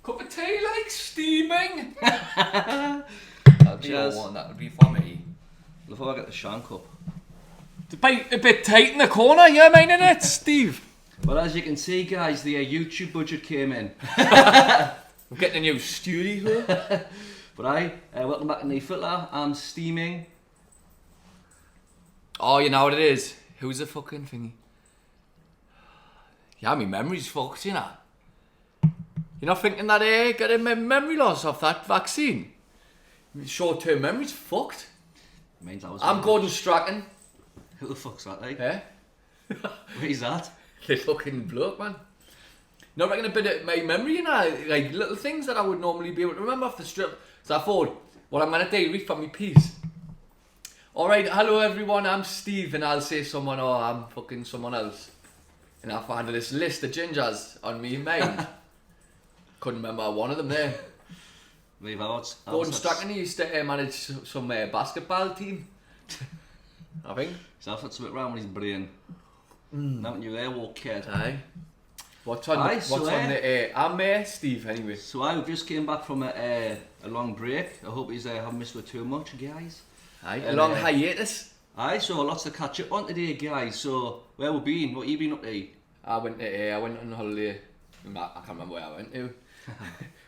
Cup of tea, like steaming. That'll be all one. That would be for me. Before I get the shank up. It's a bit tight in the corner, you minding it, Steve? Well, as you can see, guys, the YouTube budget came in. We're getting a new studio. But welcome back to NE FILTA. I'm steaming. Oh, you know what it is? Who's the fucking thingy? Yeah, my memory's fucked, you know. You're not thinking that getting memory loss off that vaccine? Short-term memory's fucked. I'm Gordon Strachan. Who the fuck's that, like? Yeah? Where's that? The fucking bloke, man. Not reckon a bit of my memory, you know, like little things that I would normally be able to remember off the strip. So I thought, well, I'm going to read from my piece. Alright, hello everyone, I'm Steve, and I'll say someone, or I'm fucking someone else. And I found this list of gingers on me mind. Couldn't remember one of them there. Leave out. Gordon Strachan used to manage some basketball team. I think. He's had something wrong with his brain. Now you there, walk kid. Aye. What's on the I'm Steve anyway. So I just came back from a long break. I hope you haven't missed it too much, guys. Aye, a long hiatus. Aye, so lots to catch up on today, guys. So where we been? What you been up to? I went on holiday. I can't remember where I went to.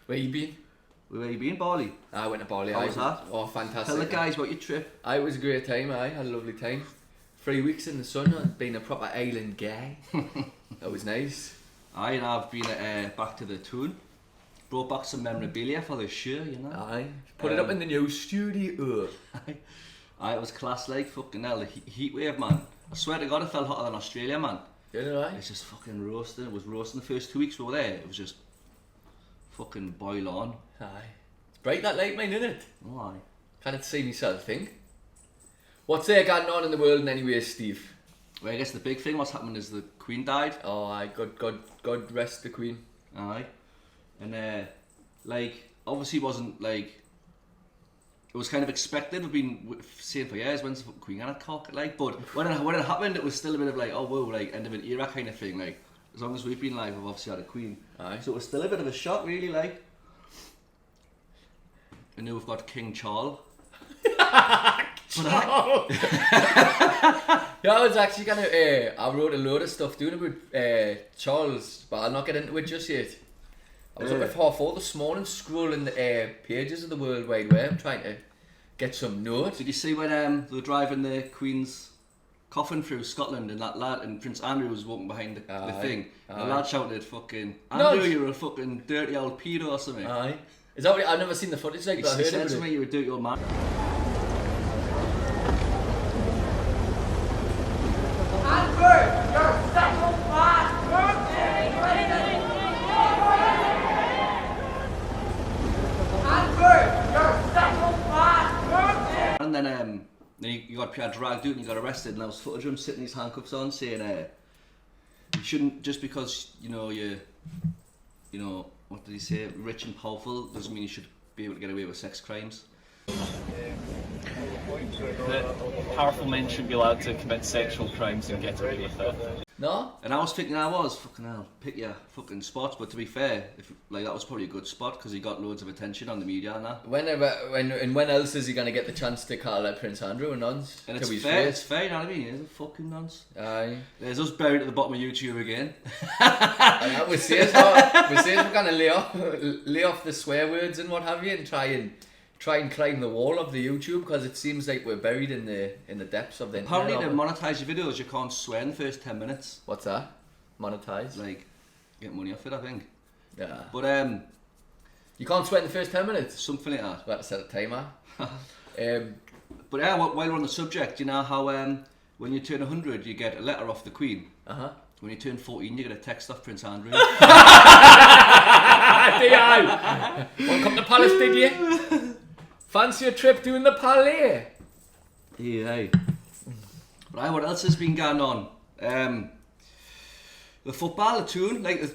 Where you been? Where you been, Bali? I went to Bali. How was that? Oh, fantastic. Tell the guys about your trip. It was a great time. I had a lovely time. 3 weeks in the sun. I've been a proper island guy. That was nice. Aye, and I've been back to the tune. Brought back some memorabilia for the show, you know. Aye. Put it up in the new studio. Aye, it was class like fucking hell. The heat wave, man. I swear to God, it felt hotter than Australia, man. Did it, aye? It's just fucking roasting. It was roasting the first 2 weeks we were there. It was just fucking boil on. Aye. It's bright that light, mate, isn't it? Oh, aye. Can't see myself think. What's there going on in the world anyway, Steve? Well, I guess the big thing what's happened is the Queen died. Oh, aye. God rest the Queen. Aye. And like, obviously wasn't like, it was kind of expected. We've been saying for years, when's the Queen gonna cock it, like, but when it happened, it was still a bit of like, oh whoa, like end of an era kind of thing. Like, as long as we've been alive, we've obviously had a Queen. Aye. So it was still a bit of a shock, really, like. And now we've got King Charles. Yeah, I was actually gonna. I wrote a load of stuff doing about Charles, but I'll not get into it just yet. I was up at 4:30 this morning, scrolling the pages of the World Wide Web, trying to get some notes. Did you see when they were driving the Queen's coffin through Scotland, and that lad and Prince Andrew was walking behind the thing? And the lad shouted, "Fucking Andrew, you're a fucking dirty old pedo or something." Aye. Is that what I've never seen the footage like, but I heard said to me, "You're a dirty old man." And then you got dragged out and you got arrested, and I was footage of him sitting his handcuffs on, saying, "You shouldn't, just because you know, what did he say? Rich and powerful doesn't mean you should be able to get away with sex crimes." That powerful men should be allowed to commit sexual crimes and get away with it. No? And I was thinking, fucking hell, pick your fucking spots. But to be fair, that was probably a good spot because he got loads of attention on the media and that. When else is he gonna get the chance to call out Prince Andrew a nonce? And it's fair, you know what I mean? He's a fucking nonce. Aye. There's us buried at the bottom of YouTube again. We say we're gonna lay off the swear words and what have you, and try and climb the wall of the YouTube, because it seems like we're buried in the depths of the internet. Apparently to monetize your videos, you can't swear in the first 10 minutes. What's that? Monetize? Like, get money off it, I think. Yeah. But you can't swear in the first 10 minutes? Something like that. Well, set a timer. But yeah, while we're on the subject, you know how when you turn 100 you get a letter off the Queen? Uh-huh. When you turn 14 you get a text off Prince Andrew. Welcome to Palace, did you? Fancy a trip doing the Palais? Yeah. Right, what else has been going on? The football, the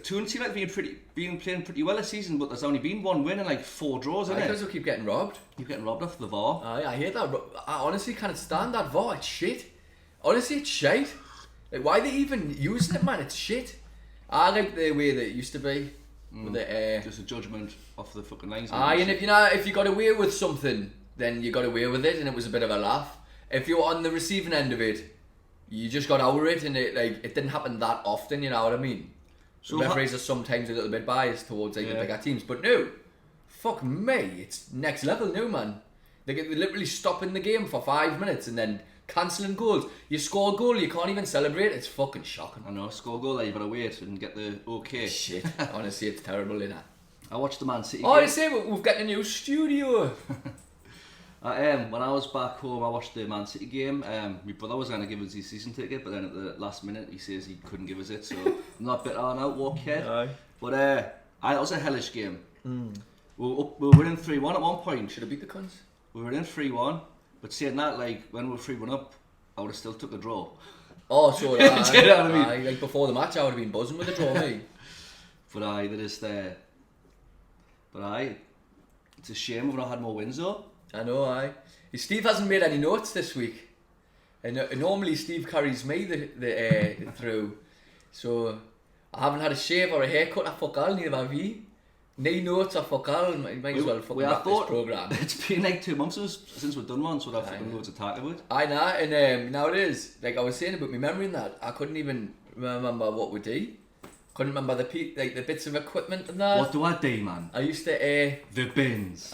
tune seem like been playing pretty well this season, but there's only been one win and like 4 draws, isn't it? Because we keep getting robbed. You're getting robbed off the VAR. I hate that. I honestly can't stand that VAR. It's shit. Honestly, it's shite. Like, why are they even using it, man? It's shit. I like the way that it used to be. With the, just a judgment off the fucking lines. aye, and if you got away with something, then you got away with it, and it was a bit of a laugh. If you were on the receiving end of it, you just got over it, and it didn't happen that often. You know what I mean? So referees are sometimes a little bit biased towards the bigger teams, but no, fuck me, it's next level now, man. They're literally stopping the game for 5 minutes and then cancelling goals. You score a goal, you can't even celebrate. It's fucking shocking. I know, score a goal, you better wait and get the okay. Shit, honestly, it's terrible, innit? I watched the Man City game. game. I say we've got a new studio. When I was back home, I watched the Man City game. My brother was going to give us his season ticket, but then at the last minute he says he couldn't give us it, so I'm not bitter on out, walk head. Aye. But it was a hellish game. We were winning 3-1 at one point. Should have beat the cunts. We were in 3-1, but saying that, like, when we were 3-1 up, I would have still took a draw. Oh, so Do you know what I mean? aye, like before the match, I would have been buzzing with the draw, mate. But it's a shame we've not had more wins though. I know, aye. Steve hasn't made any notes this week, and normally Steve carries me the through, so I haven't had a shave or a haircut. I fuck all, neither have you. No notes or fuck all. Might as well fucking wrap this programme. It's been like 2 months since we've done one, so I've fucking loads to talk about. I know, and now it is. Like I was saying about my memory and that, I couldn't even remember what we did. Couldn't remember the bits of equipment and that. What do I do, man? I used to the bins.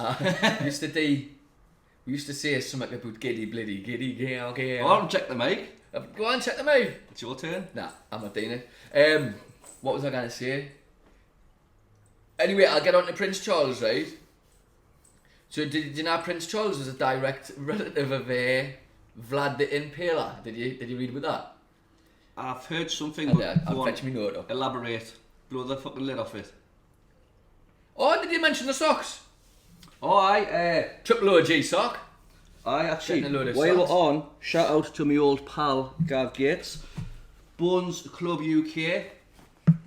We used to say something about giddy bliddy, giddy gale gale. Go on and check the mic. Go on, check the mic. It's your turn. Nah, I'm not doing it. What was I going to say? Anyway, I'll get on to Prince Charles, right? So did you know Prince Charles was a direct relative of Vlad the Impaler? Did you read about that? I've heard something. I'll fetch me note up. Elaborate. Blow the fucking lid off it. Oh, did you mention the socks? Oh, aye. Triple OG sock. Aye, actually, Getting a load of while we're socks. on, shout out to my old pal, Gav Gates. Bones Club UK.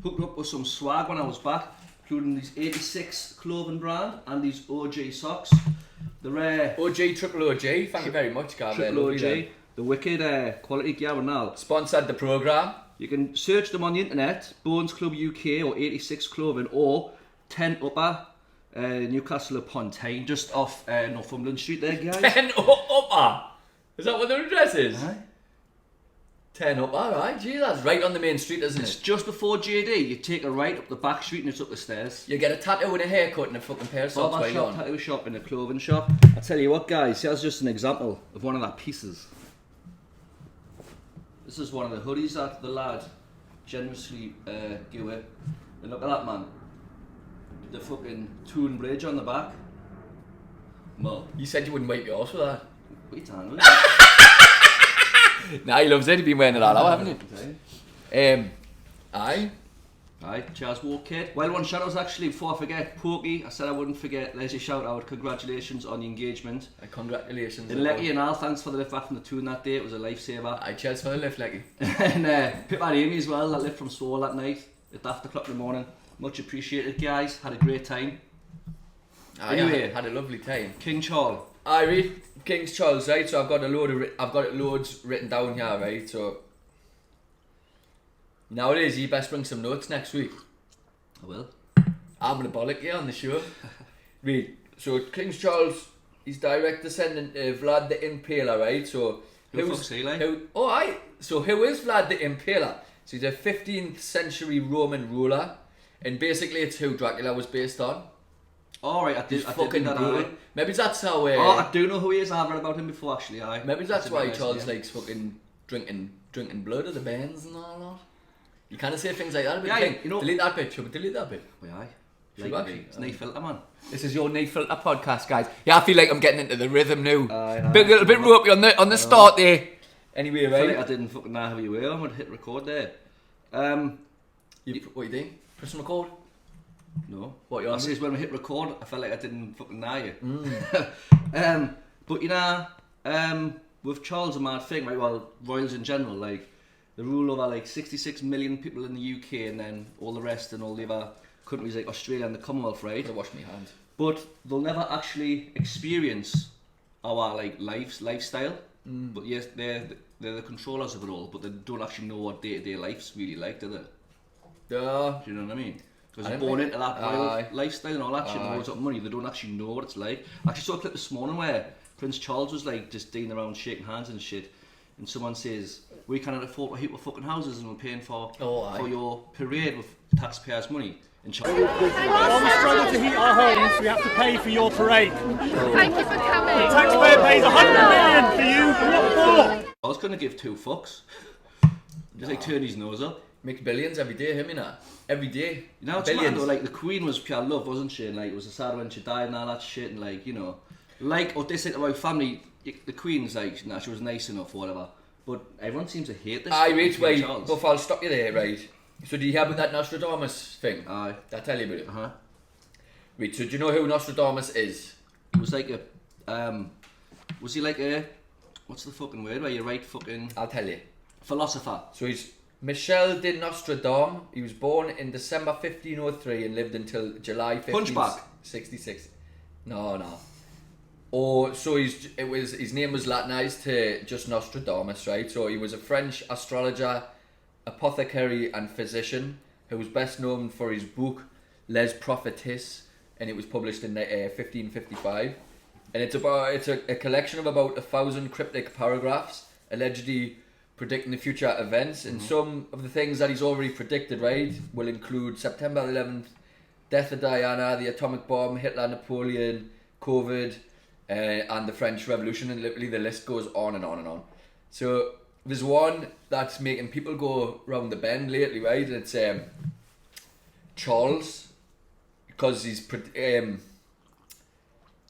Hooked up with some swag when I was back, including these 86 clothing brand and these OG socks. The rare OG Triple OG, thank you very much, Gav. Triple OG. The wicked quality gear now. Sponsored the programme. You can search them on the internet, Bones Club UK or 86 Clothing or 10 Upper, Newcastle upon Tyne, just off Northumberland Street there, guys. 10 Upper? Is that what their address is? Aye. 10 Upper, right? Gee, that's right on the main street, isn't It's it? just before JD, you take a right up the back street and it's up the stairs. You get a tattoo and a haircut and a fucking pair of socks Barber while you're shop, on. tattoo shop and a clothing shop. I tell you what, guys, here's just an example of one of their pieces. This is one of the hoodies that the lad generously gave away. And look at that, man. The fucking Toon Bridge on the back. Well, You said you wouldn't wipe your ass with that. what are you talking about? Nah, he loves it. He's been wearing it all out, haven't he? Aye. Aye, cheers, walk kid. Well, one shout out actually, before I forget, Pokey, I said I wouldn't forget, there's your shout out, congratulations on the engagement. Congratulations. And Lecky and Al, thanks for the lift back from the Toon that day, it was a lifesaver. Aye, cheers for the lift, Lecky. And Pip and Amy as well, that lift from Swole that night, at after o'clock in the morning. Much appreciated, guys, had a great time. Aye, Anyway. had a lovely time. King Charles. I read King's Charles, right? So I've got loads written down here, right? So nowadays, you best bring some notes next week. I will. I'm gonna bollock you on the show. Read. So King's Charles, he's direct descendant of Vlad the Impaler, right? So Who fuck's he, like? So who is Vlad the Impaler? So he's a 15th century Roman ruler, and basically it's who Dracula was based on. Alright, I did Fucking that. brutal. Maybe that's how. I do know who he is. I've read about him before, actually. Aye. Maybe that's why nice Charles name. likes fucking drinking blood of the bands and all that. You kind of say things like that. But Yeah, think, you know- delete that bit. Should we delete that bit? Well, aye. Should Like we? me. It's NE FILTA, man. This is your NE FILTA podcast, guys. Yeah, I feel like I'm getting into the rhythm now. Aye, A little bit ropey on the start there. Anyway, I feel like right? I didn't fucking know how you were. I'm gonna hit record there. What you doing? Press record. No. What you I on? says when we hit record, I felt like I didn't fucking know you. Mm. But you know, with Charles a mad thing, right? Well, royals in general, like they rule over like 66 million people in the UK, and then all the rest and all the other countries like Australia and the Commonwealth, right? Gotta wash my hands. But they'll never actually experience our like lifestyle. But yes, they're the controllers of it all, but they don't actually know what day-to-day life's really like, do they? Yeah. Do you know what I mean? Because they're born into that royal lifestyle and all that shit, and loads of money. They don't actually know what it's like. I actually saw a clip this morning where Prince Charles was like just dealing around shaking hands and shit, and someone says, we cannot afford to heat our fucking houses and we're paying for your parade with taxpayers' money. While we struggle to heat our homes, we have to pay for your parade. Thank you for coming. The taxpayer pays 100 million for you, and what for? I was going to give 2 fucks. Just like turn his nose up. Makes billions every day, him, you know. Every day. You know, it's mad though, like the Queen was pure love, wasn't she? And like it was sad when she died and all that shit, and like, you know, like what they said about family, the Queen's like, nah, she was nice enough or whatever. But everyone seems to hate this. Wait, Buff, I'll stop you there, right? So do you hear about that Nostradamus thing? Aye. Did I tell you about it? Uh-huh. Right, so do you know who Nostradamus is? He was like a, was he like a, what's the fucking word where you write fucking... I'll tell you. Philosopher. So he's Michel de Nostradam. He was born in December 1503 and lived until July 1566. No. Or so his name was Latinized to just Nostradamus, right? So he was a French astrologer, apothecary and physician who was best known for his book Les Prophéties, and it was published in 1555. And it's a collection of about 1,000 cryptic paragraphs allegedly predicting the future events, and some of the things that he's already predicted, right, will include September 11th, death of Diana, the atomic bomb, Hitler, Napoleon, COVID, and the French Revolution, and literally the list goes on and on and on. So there's one that's making people go round the bend lately, right? And it's Charles, because he's have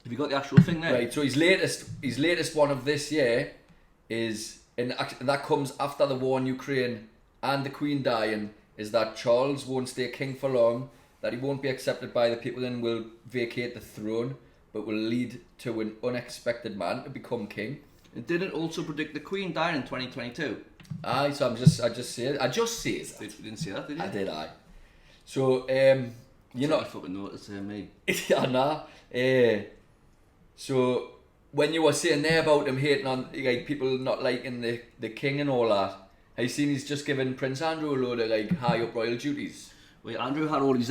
you got the actual thing there? Right. So his latest one of this year is. And that comes after the war in Ukraine and the Queen dying, is that Charles won't stay king for long, that he won't be accepted by the people and will vacate the throne, but will lead to an unexpected man to become king. It didn't also predict the Queen dying in 2022. Aye, so I just say that. You didn't see that, did you? I did, aye. So, you know... I fucking noticed me. Yeah, nah. So... When you were saying there about him hating on like people not liking the king and all that, have you seen he's just given Prince Andrew a load of like high up royal duties? Well, Andrew had all his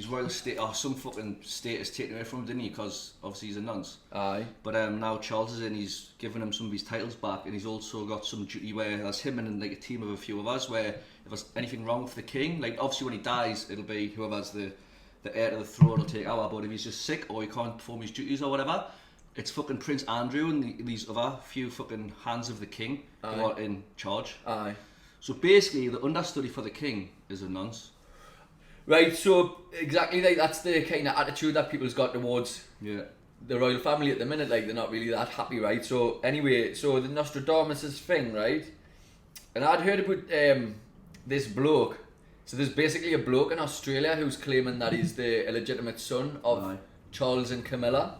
royal state or some fucking status taken away from him, didn't he? Because obviously he's a nonce. Aye. But now Charles is in, he's given him some of his titles back, and he's also got some duty where there's him and like a team of a few of us where if there's anything wrong with the king, like obviously when he dies, it'll be whoever's the heir to the throne will take over. But if he's just sick or he can't perform his duties or whatever, it's fucking Prince Andrew and these other few fucking hands of the king who are in charge. Aye. So basically, the understudy for the king is a nonce. Right, so exactly like that's the kind of attitude that people's got towards the royal family at the minute. Like they're not really that happy, right? So anyway, so the Nostradamus' thing, right? And I'd heard about this bloke. So there's basically a bloke in Australia who's claiming that he's the illegitimate son of Charles and Camilla.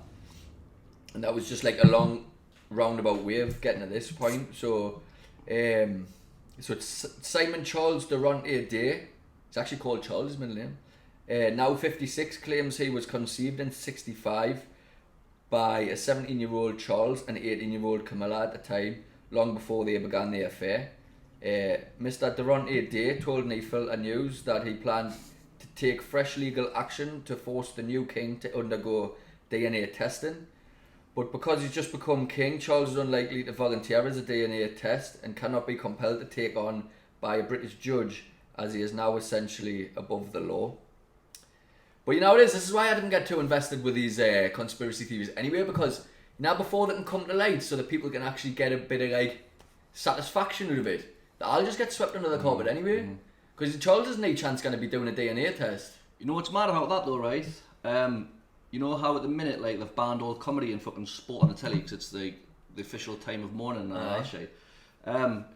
And that was just like a long roundabout way of getting to this point. So, it's Simon Charles Durante Day. It's actually called Charles, his middle name. Now 56, claims he was conceived in 65 by a 17-year-old Charles and 18-year-old Camilla at the time, long before they began their affair. Mr. Durante Day told NE FILTA News that he planned to take fresh legal action to force the new king to undergo DNA testing. But because he's just become king, Charles is unlikely to volunteer as a DNA test and cannot be compelled to take on by a British judge, as he is now essentially above the law. But you know what it is? This is why I didn't get too invested with these conspiracy theories anyway, because now before they can come to light so that people can actually get a bit of like satisfaction out of it, I'll just get swept under the carpet anyway. Because Charles isn't any chance going to be doing a DNA test. You know what's mad about that though, right? You know how at the minute, like, they've banned all comedy and fucking sport on the telly because it's the official time of mourning and all that shit.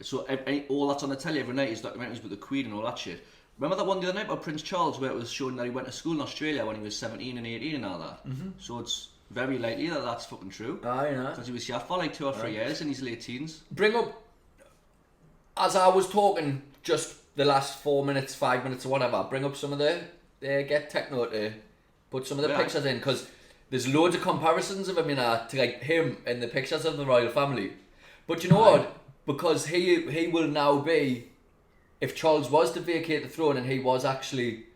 So all that's on the telly every night is documentaries about the Queen and all that shit. Remember that one the other night about Prince Charles where it was showing that he went to school in Australia when he was 17 and 18 and all that? So it's very likely that that's fucking true. Aye, yeah. Because he was here for like 2 or 3 years in his late teens. Bring up, as I was talking just the last 4 minutes, 5 minutes or whatever, bring up some of the, get techno to put some of the pictures in, because there's loads of comparisons of him in to like him and the pictures of the royal family. But you know what? Because he will now be, if Charles was to vacate the throne and he was actually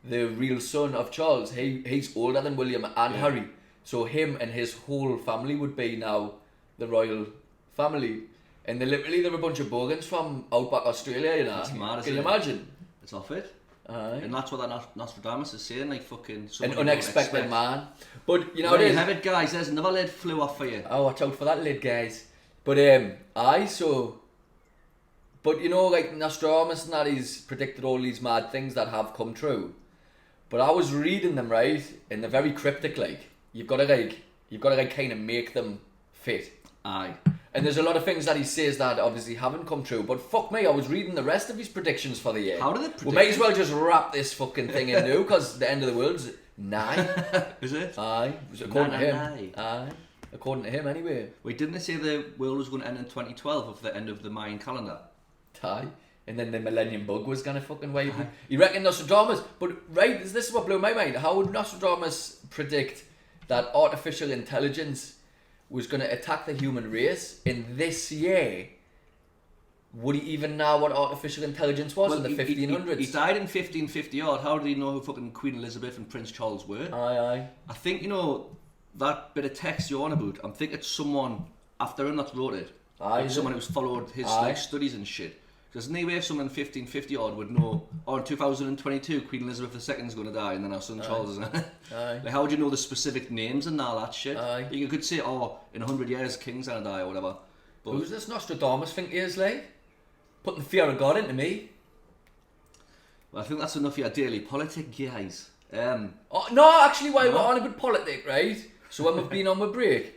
the real son of Charles, he's older than William and Harry. So him and his whole family would be now the royal family. And they're a bunch of bogans from outback Australia, you know. That's mad, Can you isn't it? imagine? It's off it. Aye. And that's what that Nostradamus is saying, like fucking... An unexpected man. But, you know, There it you is. have it, guys. There's another lid flew off for you. Oh, watch out for that lid, guys. But, But, you know, like, Nostradamus and that, he's predicted all these mad things that have come true. But I was reading them, right, and they're very cryptic, like. You've got to kind of make them fit. Aye. And there's a lot of things that he says that obviously haven't come true. But fuck me, I was reading the rest of his predictions for the year. How did it predict? We may as well just wrap this fucking thing in now, because the end of the world's nigh. Is it? Aye. According to him. Nigh. Aye. According to him, anyway. Wait, didn't they say the world was going to end in 2012 of the end of the Mayan calendar? Aye. And then the Millennium Bug was going to fucking wave. You reckon Nostradamus? But, right, this is what blew my mind. How would Nostradamus predict that artificial intelligence was going to attack the human race in this year? Would he even know what artificial intelligence was in the 1500s? He died in 1550 odd. How did he know who fucking Queen Elizabeth and Prince Charles were? Aye. I think, you know, that bit of text you're on about, I'm thinking it's someone after him that wrote it. Aye, Like someone who's followed his like studies and shit. There's no way someone in 1550 odd would know, oh, in 2022 Queen Elizabeth II is going to die and then our son Charles is Aye. Like, how would you know the specific names and all that shit? Aye. You could say, oh, in 100 years King's going to die or whatever. But Who's this Nostradamus think he is, like? Putting fear of God into me. well, I think that's enough for your daily politic, guys. Oh, no, actually, while we're on about politics, right? So when we've been on my break,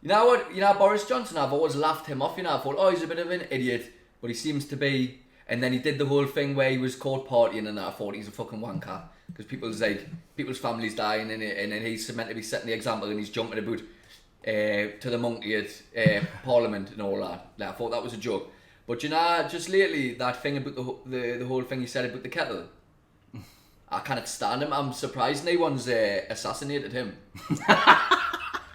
you know what? You know Boris Johnson, I've always laughed him off, you know. I thought, oh, he's a bit of an idiot, but he seems to be. And then he did the whole thing where he was caught partying, and I thought he's a fucking wanker. Because people's families dying, and then he's meant to be setting the example, and he's jumping about to the monkey at Parliament and all that. Like, I thought that was a joke. But you know, just lately, that thing about the whole thing he said about the kettle, I can't stand him. I'm surprised no one's assassinated him.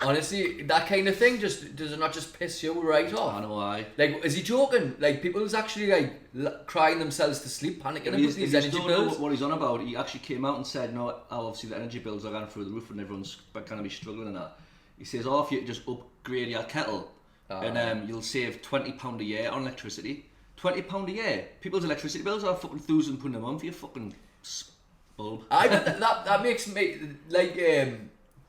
Honestly, that kind of thing does it not just piss you right off? I know why. Like, is he joking? Like, people's actually like crying themselves to sleep, panicking about these energy bills. What he's on about, he actually came out and said, no, obviously the energy bills are going through the roof and everyone's going to be struggling and that. He says, oh, if you just upgrade your kettle, and you'll save £20 a year on electricity. £20 a year? People's electricity bills are fucking £1,000 a month for your fucking bulb. I bet that makes me like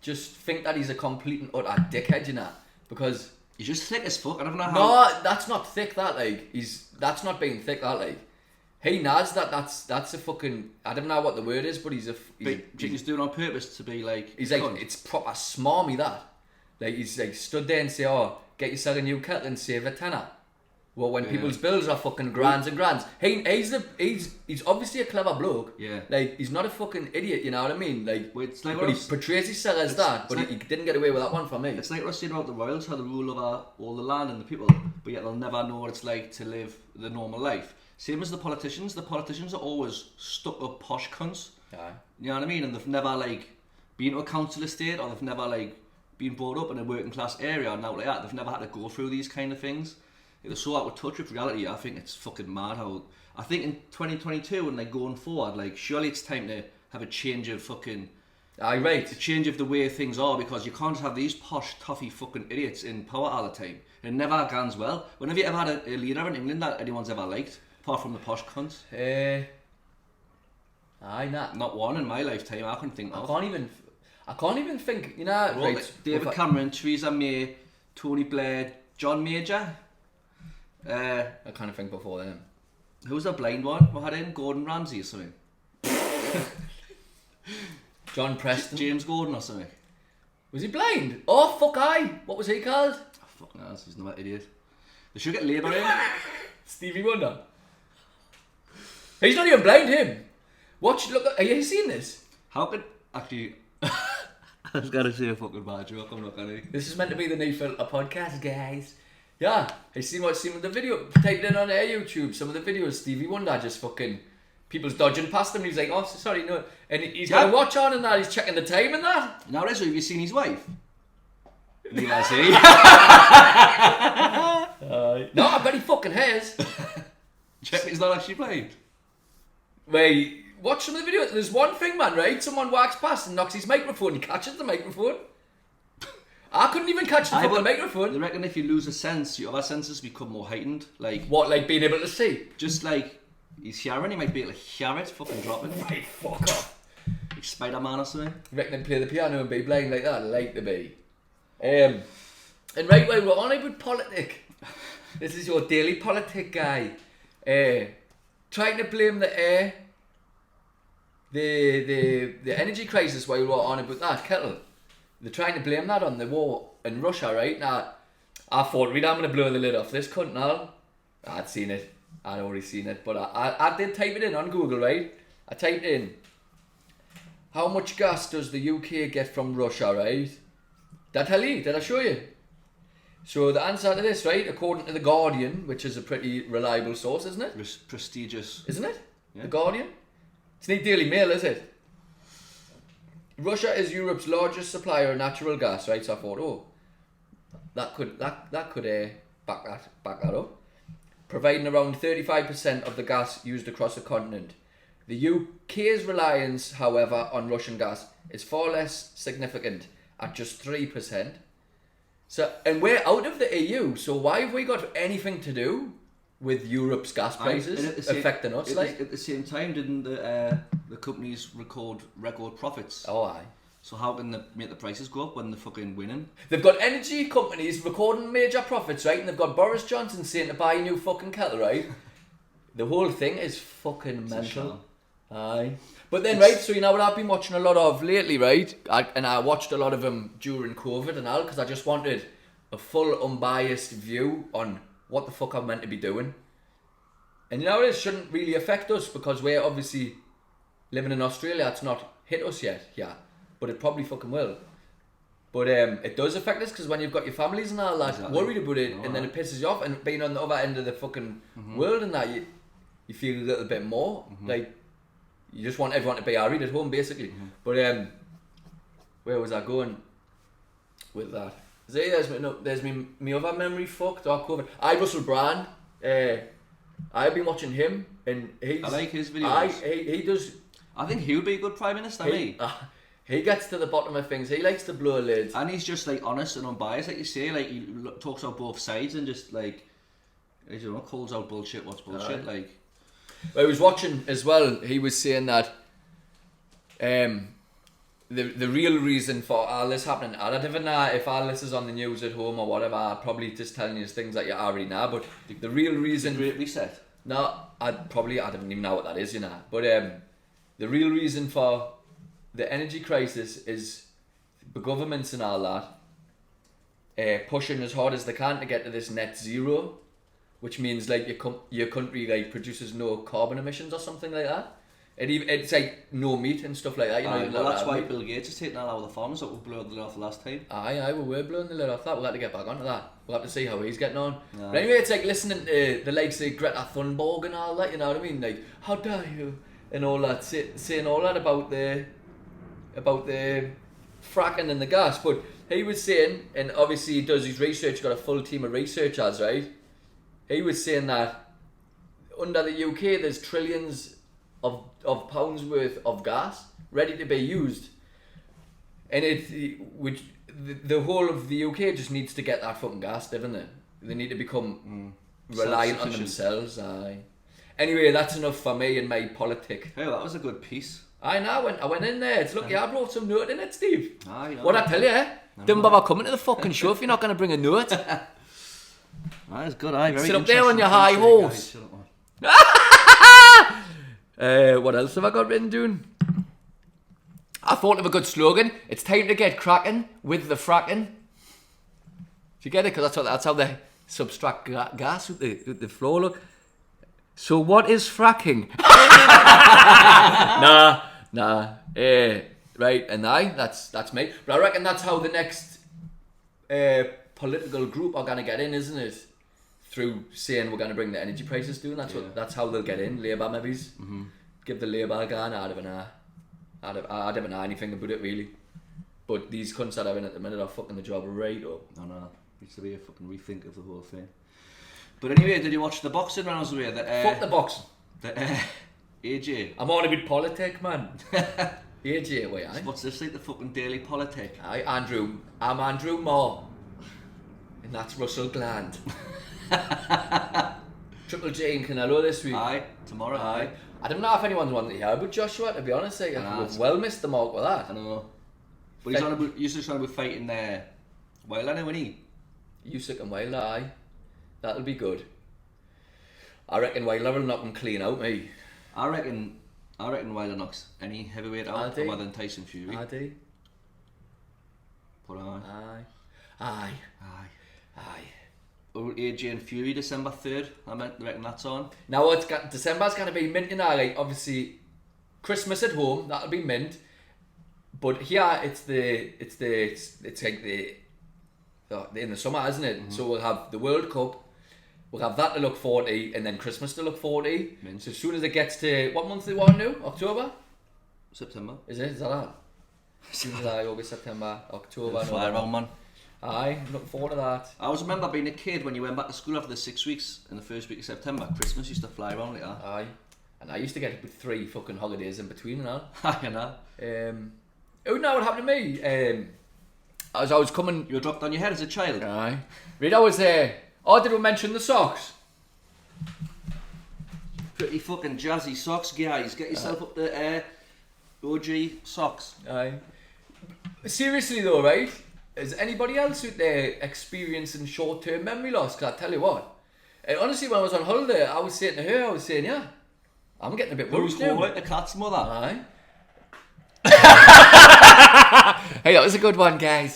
just think that he's a complete and utter dickhead, you know, because He's just thick as fuck. I don't know how. no, that's not thick. That like that's not being thick. That like he knows that's a fucking, I don't know what the word is, but he's he's doing it on purpose to be like. he's like it's proper smarmy that. Like he's like stood there and say, oh, get yourself a new kettle and save a tenner. Well, when people's bills are fucking grands and grands, he's obviously a clever bloke. Yeah. Like he's not a fucking idiot, you know what I mean? Like, Well, it's like but he portrays himself as that, but he didn't get away with that one for me. It's like what I was saying about the royals, how they rule over all the land and the people, but yet they'll never know what it's like to live the normal life. Same as the politicians. The politicians are always stuck up posh cunts. Yeah. You know what I mean? And they've never like been to a council estate, or they've never like been brought up in a working class area and out like that. They've never had to go through these kind of things. They're so out of touch with reality. I think it's fucking mad how. I think in 2022 and like going forward, like surely it's time to have a change of fucking. Aye, right. A change of the way things are, because you can't have these posh, toffee fucking idiots in power all the time. It never goes well. When have you ever had a leader in England that anyone's ever liked, apart from the posh cunts? Aye, nah. Not one in my lifetime. I can think I of. can't even think. You know, Well, right? like David Cameron, Theresa May, Tony Blair, John Major. I kind of think before then. Who's the blind one? We had in Gordon Ramsay or something. John Preston. James Gordon or something. Was he blind? Oh fuck! Aye. What was he called? Oh, fuck no, he's not an idiot. They should get Labour in. Stevie Wonder. He's not even blind. Him. Watch. Look. Have you seen this? How could actually? I was gonna say a fucking bad joke. I'm not gonna. This is meant to be the NE FILTA podcast, guys. Yeah, I seen the video. Typed in on YouTube. Some of the videos, Stevie Wonder just fucking people's dodging past him. He's like, oh, sorry, no, and he's got a watch on and that. He's checking the time and that. Now, Rezo, have you seen his wife? Yeah, see. No, I bet he fucking has. Check, he's not actually blind. Wait, watch some of the videos. There's one thing, man, right? Someone walks past and knocks his microphone. He catches the microphone. I couldn't even catch the fucking microphone. I reckon if you lose a sense, your other senses become more heightened. Like what? Like being able to see? Just like he's hearing, he might be able to hear it fucking dropping. Right, fuck off. Like Spider-Man or something. You reckon they play the piano and be blind like that? Like to be. And right, well, we're on about politic. This is your daily politic guy. Trying to blame the energy crisis while we're on about that kettle. They're trying to blame that on the war in Russia, right? Now, I thought, I'm going to blow the lid off this cunt now. I'd seen it. I'd already seen it. But I did type it in on Google, right? I typed in, how much gas does the UK get from Russia, right? Did I tell you? Did I show you? So the answer to this, right, according to The Guardian, which is a pretty reliable source, isn't it? Prestigious. Isn't it? Yeah. The Guardian? It's not Daily Mail, is it? Russia is Europe's largest supplier of natural gas, right? So I thought, oh, that could back that up. Providing around 35% of the gas used across the continent. The UK's reliance, however, on Russian gas is far less significant at just 3%. So, and we're out of the EU, so why have we got anything to do with Europe's gas prices affecting us? At the same time, didn't the companies record profits? Oh, aye. So how can they make the prices go up when they're fucking winning? They've got energy companies recording major profits, right? And they've got Boris Johnson saying to buy a new fucking kettle, right? The whole thing is fucking mental. Aye. But then, right, so you know what I've been watching a lot of lately, right? I watched a lot of them during COVID and all, because I just wanted a full unbiased view on what the fuck I'm meant to be doing. And you know, it shouldn't really affect us because we're obviously living in Australia. It's not hit us yet, yeah. But it probably fucking will. But it does affect us because when you've got your families and all that, worried about it, and then it pisses you off. And being on the other end of the fucking world and that, you feel a little bit more like you just want everyone to be alright at home, basically. But where was I going with that? There's me other memory fucked or COVID. Russell Brand. I've been watching him, and I like his videos. He does. I think he would be a good prime minister. He gets to the bottom of things. He likes to blow lids, and he's just like honest and unbiased, like you say. Like he talks out both sides and just like, you know, calls out bullshit. What's bullshit? Like, I was watching as well. He was saying that the real reason for all this happening, I don't even know if all this is on the news at home or whatever. I'm probably just telling you things that you already know. But the real reason, the Great Reset. No, I don't even know what that is, you know. But the real reason for the energy crisis is the governments and all that pushing as hard as they can to get to this net zero, which means like your country like produces no carbon emissions or something like that. It's like no meat and stuff like that. You know, well, that's why Bill Gates is taking all out of the farmers that we blew the lid off the last time. Aye, we were blowing the lid off that. We'll have to get back onto that. We'll have to see how he's getting on. But anyway, it's like listening to the likes of Greta Thunberg and all that. You know what I mean? Like, how dare you and all that, saying all that about the fracking and the gas. But he was saying, and obviously he does his research, got a full team of researchers, right? He was saying that under the UK there's trillions of pounds worth of gas ready to be used, and the whole of the UK just needs to get that fucking gas, doesn't it? They need to become reliant on themselves. Aye. Anyway, that's enough for me and my politic. Hey, that was a good piece. I went in there. It's lucky I brought some note in it, Steve. What I tell you, didn't bother coming to the fucking show if you're not going to bring a note. That's good. Very sit up there on your high horse. What else have I got written doing? I thought of a good slogan. It's time to get cracking with the fracking. Do you get it? Because that's how they subtract gas with the flow. Look. So what is fracking? Nah. Right, and that's me. But I reckon that's how the next political group are gonna get in, isn't it? Through saying we're gonna bring the energy prices down. That's how they'll get in. Labour maybe. Give the Labour a gun. I don't know anything about it really. But these cunts that are in at the minute are fucking the job right up. No. Needs to be a fucking rethink of the whole thing. But anyway, did you watch the boxing rounds away? Fuck the boxing. AJ. I'm on a bit politic, man. AJ, wait, aye? What's this like, the fucking Daily Politic? Aye, Andrew. I'm Andrew Moore. And that's Russell Gland. Triple J in Canelo this week. Aye, tomorrow. Aye. I don't know if anyone's wanted to hear about Joshua, to be honest. Like, we've well missed the mark with that. I know. But he's trying about fighting Wilder now, isn't he? Usyk and Wilder, aye. That'll be good. I reckon Wilder will knock him clean out, me. I reckon Wilder knocks any heavyweight out other than Tyson Fury. I do. But Aye. AJ and Fury December 3rd. I reckon that's on. Now December's gonna be mint, you know, like obviously Christmas at home, that'll be mint. But here it's like in the summer, isn't it? Mm-hmm. So we'll have the World Cup, we'll have that to look forward to, and then Christmas to look forward to. Mint. So as soon as it gets to what month do they want to do? October? September. Is it? Is that? July, August, September, October. Fly around, man. Aye, looking forward to that. I always remember being a kid when you went back to school after the 6 weeks in the first week of September. Christmas used to fly around like that. Aye, and I used to get 3 fucking holidays in between and all. I know. Oh no, what happened to me? As I was coming, you were dropped on your head as a child. Aye. Read, I was there. Oh, did we mention the socks? Pretty fucking jazzy socks, guys. Get yourself up the OG socks. Aye. Seriously though, right? Is anybody else out there experiencing short-term memory loss? Because I tell you what, honestly, when I was on holiday, I was saying to her, yeah, I'm getting a bit worried now. Like the cat's mother. Aye. Hey, that was a good one, guys.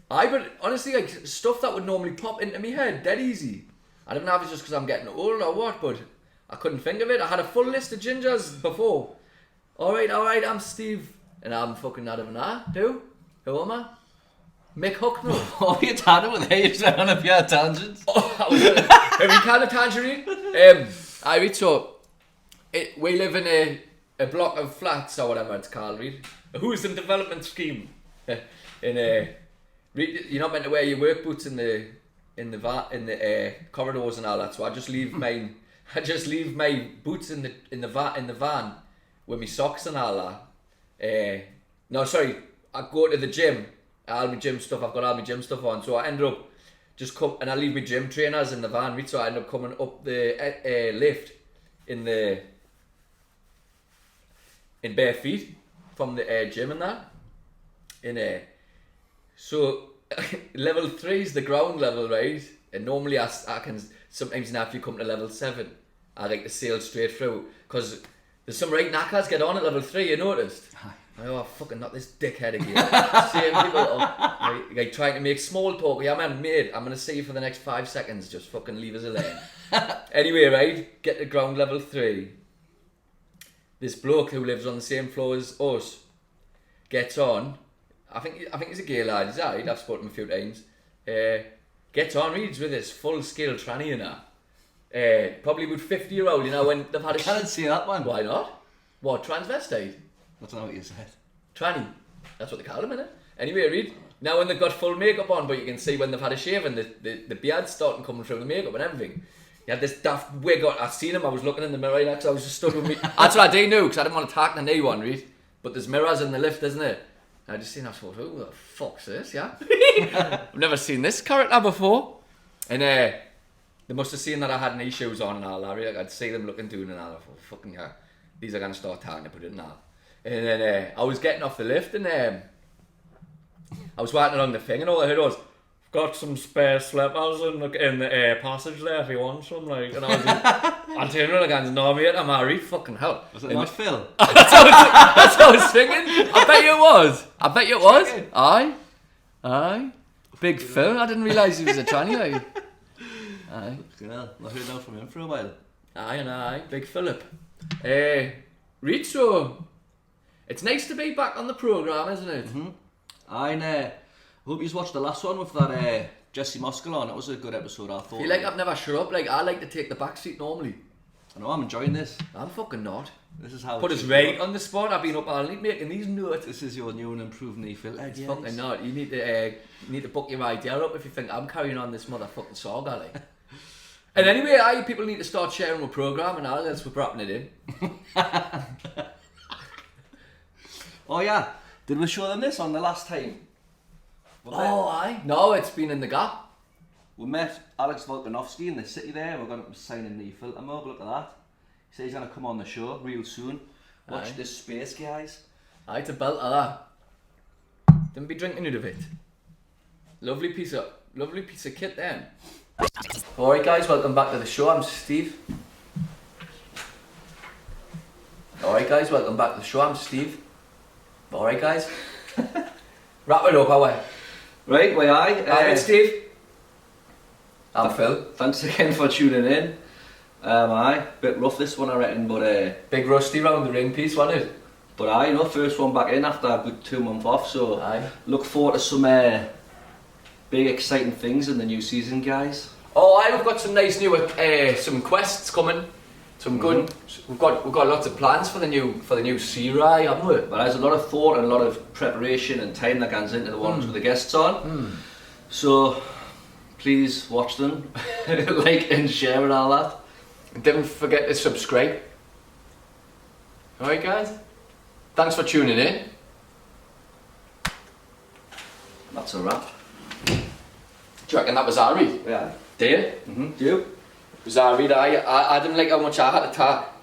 But honestly, like stuff that would normally pop into my head, dead easy. I don't know if it's just because I'm getting old or what, but I couldn't think of it. I had a full list of gingers before. All right, I'm Steve. And I'm fucking not even Who am I? Mick Hucknall. What are you talking with there? You're on a pure tangent. Have we kind of tangerine? I read so. We live in a block of flats or whatever it's called, read. A housing development scheme. You're not meant to wear your work boots in the corridors and all that. So I just leave my boots in the van with my socks and all that. No, sorry, I go to the gym. All my gym stuff. I've got all my gym stuff on. So I end up just and I leave my gym trainers in the van. Right, so I end up coming up the lift in bare feet from the gym and that. So level 3 is the ground level, right? And normally I can sometimes now if you come to level 7, I like to sail straight through because there's some right knackers get on at level 3. You noticed? Oh, fucking not this dickhead again. Same people like trying to make small talk. Yeah, man, mate, I'm gonna see you for the next 5 seconds. Just fucking leave us alone. Anyway, right, get to ground level 3. This bloke who lives on the same floor as us gets on. I think he's a gay lad. He's alright. I've spoken to him a few times. Gets on, reads with this full scale tranny, you know. Probably about 50-year-old, you know, when they've had I can't see that one. Why not? What, transvestite? That's not what you said. Tranny. That's what they call them, innit? Anyway, read. Now when they've got full makeup on, but you can see when they've had a shave and the beard's starting coming through the makeup and everything. He had this daft wig on. I seen him, I was looking in the mirror, that's I was just stood with me. That's what I did know, because I didn't want to talk to anyone, read. But there's mirrors in the lift, isn't it? And I just seen, I thought, who the fuck's this, yeah? I've never seen this character before. And they must have seen that I had knee shoes on and all that. Like, I'd see them looking doing and all. I thought, fucking yeah, these are going to start talking about it now. And then I was getting off the lift and I was walking along the thing and all I heard was, got some spare slippers in the passage there if you want some. Like, and I was like, I turned around and no mate, I'm married, fucking hell. Was it not Phil? That's what I was thinking. I bet you it was. Aye. Big Phil, I didn't realise he was a tranny. Like. Aye. Yeah, I heard that from him for a while. Aye, Big Philip. Read so. It's nice to be back on the programme, isn't it? Mm-hmm. I hope you watched the last one with that Jesse Moskal on. It was a good episode, I thought. I feel like I've never shut up. Like, I like to take the back seat normally. I know, I'm enjoying this. I'm fucking not. This is how put us right on the spot. I've been up all night making these notes. This is your new and improved NE FILTA. It's fucking not. You need to book your idea up if you think I'm carrying on this motherfucking saga, like. And anyway, people need to start sharing our programme and all else we're wrapping it in. Oh yeah, did we show them this on the last time? Aye. No, it's been in the gap. We met Alex Volkanovski in the city there. We're going to sign an NE FILTA mug. Look at that. He says he's going to come on the show real soon. Watch this space, guys. Aye, it's a belt of that. Don't be drinking out of it. Lovely piece of kit then. Alright guys, welcome back to the show. I'm Steve. Alright guys, welcome back to the show. I'm Steve. Alright guys. Wrap it up, how are we? Right, why Alright Steve. I'm Phil. Thanks again for tuning in. Aye, bit rough this one I reckon, but Big rusty round the ring piece, wasn't it? but aye, you know, first one back in after a good 2 months off, so Aye. look forward to some big exciting things in the new season, guys. Oh, we've got some nice new some quests coming. Some good. We've got lots of plans for the new Serai, haven't we? But there's a lot of thought and a lot of preparation and time that goes into the ones with the guests on. So please watch them, like and share and all that. And don't forget to subscribe. Alright guys, thanks for tuning in. That's a wrap. Do you reckon that was Ari? Yeah. Do you? Do you? It was Ari. I didn't like how much I had to talk.